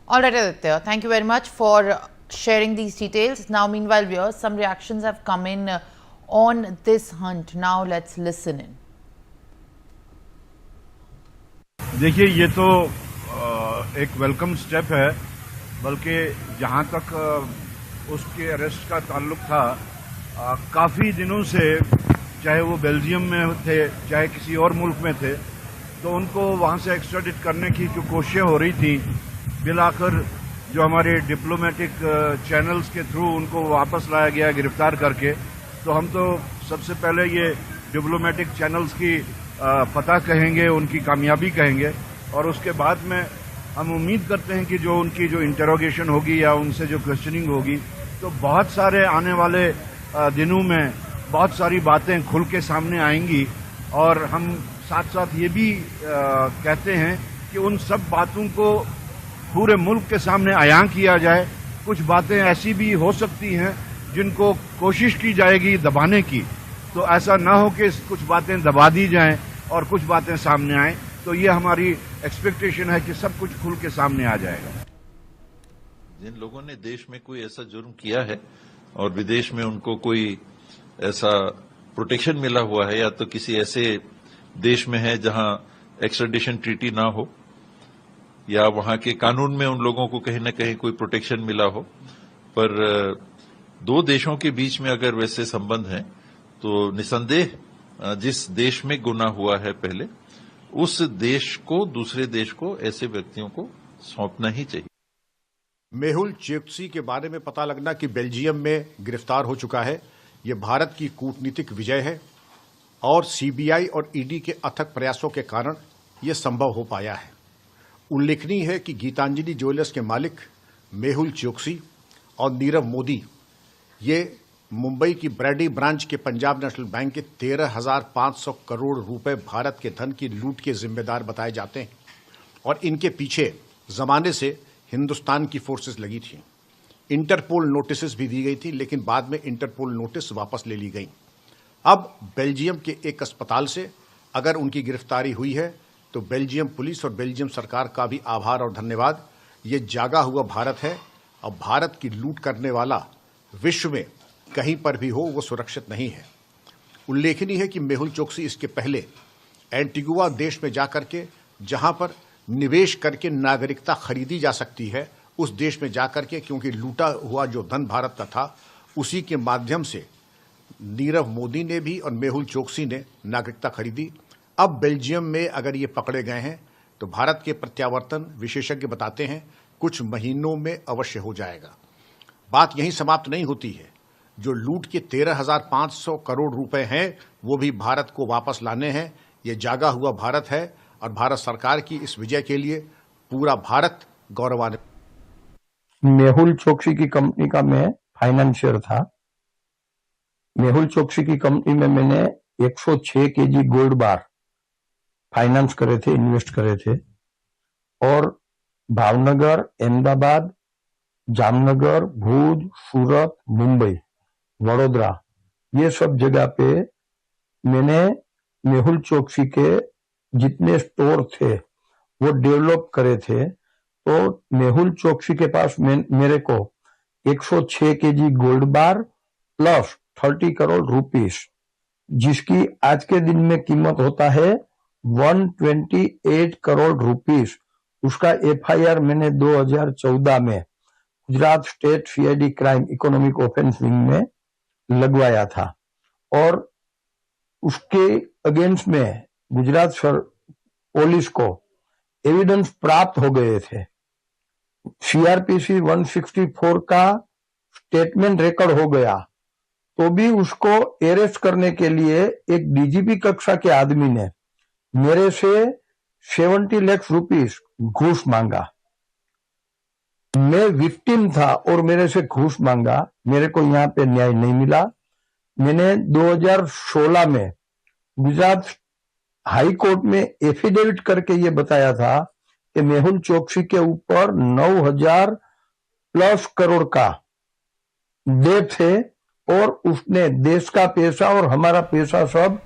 All right, Aditya, thank you very much for sharing these details. Now, meanwhile, viewers, some reactions have come in on this hunt. Now, let's listen in. देखिए, ये तो एक welcome step है, बल्कि जहाँ तक उसके arrest का ताल्लुक था, काफ़ी दिनों से, चाहे वो बेल्जियम में थे, चाहे किसी और मुल्क में थे, तो उनको वहाँ से एक्स्ट्राडिट करने की जो कोशिशें हो रही थी, बिलाखिर जो हमारे डिप्लोमेटिक चैनल्स के थ्रू उनको वापस लाया गया गिरफ्तार करके। तो हम तो सबसे पहले ये डिप्लोमेटिक चैनल्स की फतह कहेंगे, उनकी कामयाबी कहेंगे, और उसके बाद में हम उम्मीद करते हैं कि जो उनकी जो इंटरोगेशन होगी या उनसे जो क्वेश्चनिंग होगी, तो बहुत सारे आने वाले दिनों में बहुत सारी बातें खुल के सामने आएंगी। और हम साथ साथ ये भी कहते हैं कि उन सब बातों को पूरे मुल्क के सामने अयां किया जाए। कुछ बातें ऐसी भी हो सकती हैं जिनको कोशिश की जाएगी दबाने की, तो ऐसा ना हो कि कुछ बातें दबा दी जाएं और कुछ बातें सामने आएं। तो ये हमारी एक्सपेक्टेशन है कि सब कुछ खुल के सामने आ जाएगा। जिन लोगों ने देश में कोई ऐसा जुर्म किया है और विदेश में उनको कोई ऐसा प्रोटेक्शन मिला हुआ है, या तो किसी ऐसे देश में है जहां एक्स्ट्राडिशन ट्रीटी ना हो, या वहां के कानून में उन लोगों को कहीं न कहीं कोई प्रोटेक्शन मिला हो, पर दो देशों के बीच में अगर वैसे संबंध हैं, तो निसंदेह जिस देश में गुनाह हुआ है पहले, उस देश को, दूसरे देश को ऐसे व्यक्तियों को सौंपना ही चाहिए। मेहुल चोकसी के बारे में पता लगना कि बेल्जियम में गिरफ्तार हो चुका है, ये भारत की कूटनीतिक विजय है और सीबीआई और ईडी के अथक प्रयासों के कारण ये संभव हो पाया है। उल्लेखनीय है कि गीतांजलि ज्वेलर्स के मालिक मेहुल चोकसी और नीरव मोदी ये मुंबई की ब्रैडी ब्रांच के पंजाब नेशनल बैंक के 13,500 करोड़ रुपए भारत के धन की लूट के जिम्मेदार बताए जाते हैं और इनके पीछे जमाने से हिंदुस्तान की फोर्सेस लगी थी। इंटरपोल नोटिस भी दी गई थी, लेकिन बाद में इंटरपोल नोटिस वापस ले ली गई। अब बेल्जियम के एक अस्पताल से अगर उनकी गिरफ्तारी हुई है, तो बेल्जियम पुलिस और बेल्जियम सरकार का भी आभार और धन्यवाद। ये जागा हुआ भारत है। अब भारत की लूट करने वाला विश्व में कहीं पर भी हो, वो सुरक्षित नहीं है। उल्लेखनीय है कि मेहुल चोकसी इसके पहले एंटीगुआ देश में जाकर के, जहां पर निवेश करके नागरिकता खरीदी जा सकती है, उस देश में जाकर के, क्योंकि लूटा हुआ जो धन भारत का था, उसी के माध्यम से नीरव मोदी ने भी और मेहुल चोकसी ने नागरिकता खरीदी। अब बेल्जियम में अगर ये पकड़े गए हैं, तो भारत के प्रत्यावर्तन विशेषज्ञ बताते हैं कुछ महीनों में अवश्य हो जाएगा। बात यहीं समाप्त नहीं होती है। जो लूट के 13,500 करोड़ रुपए हैं, वो भी भारत को वापस लाने हैं। ये जागा हुआ भारत है और भारत सरकार की इस विजय के लिए पूरा भारत गौरवान्वित। मेहुल चोकसी की कंपनी का मैं फाइनेंशियर था। मेहुल चोकसी की कंपनी में मैंने 106 केजी गोल्ड बार फाइनेंस करे थे, इन्वेस्ट करे थे, और भावनगर, अहमदाबाद, जामनगर, भूज, सूरत, मुंबई, वडोदरा, ये सब जगह पे मैंने मेहुल चोकसी के जितने स्टोर थे वो डेवलप करे थे। तो मेहुल चोकसी के पास मेरे को 106 केजी गोल्ड बार प्लस 30 करोड़ रुपीस, जिसकी आज के दिन में कीमत होता है 128 करोड़ रुपीस, उसका एफआईआर मैंने 2014 में Gujarat state CID crime economic offence wing में लगवाया था, और उसके अगेंस्ट में गुजरात पुलिस को एविडेंस प्राप्त हो गए थे। सीआरपीसी 164 का स्टेटमेंट रिकॉर्ड हो गया, तो भी उसको अरेस्ट करने के लिए एक डीजीपी कक्षा के आदमी ने मेरे से 70 लाख रुपीस घूस मांगा। मैं विक्टिम था और मेरे से घूस मांगा, मेरे को यहाँ पे न्याय नहीं मिला। मैंने 2016 में गुजरात हाई कोर्ट में एफिडेविट करके ये बताया था कि मेहुल चोकसी के ऊपर 9,000 प्लस करोड़ का डेट है और उसने देश का पैसा और हमारा पैसा सब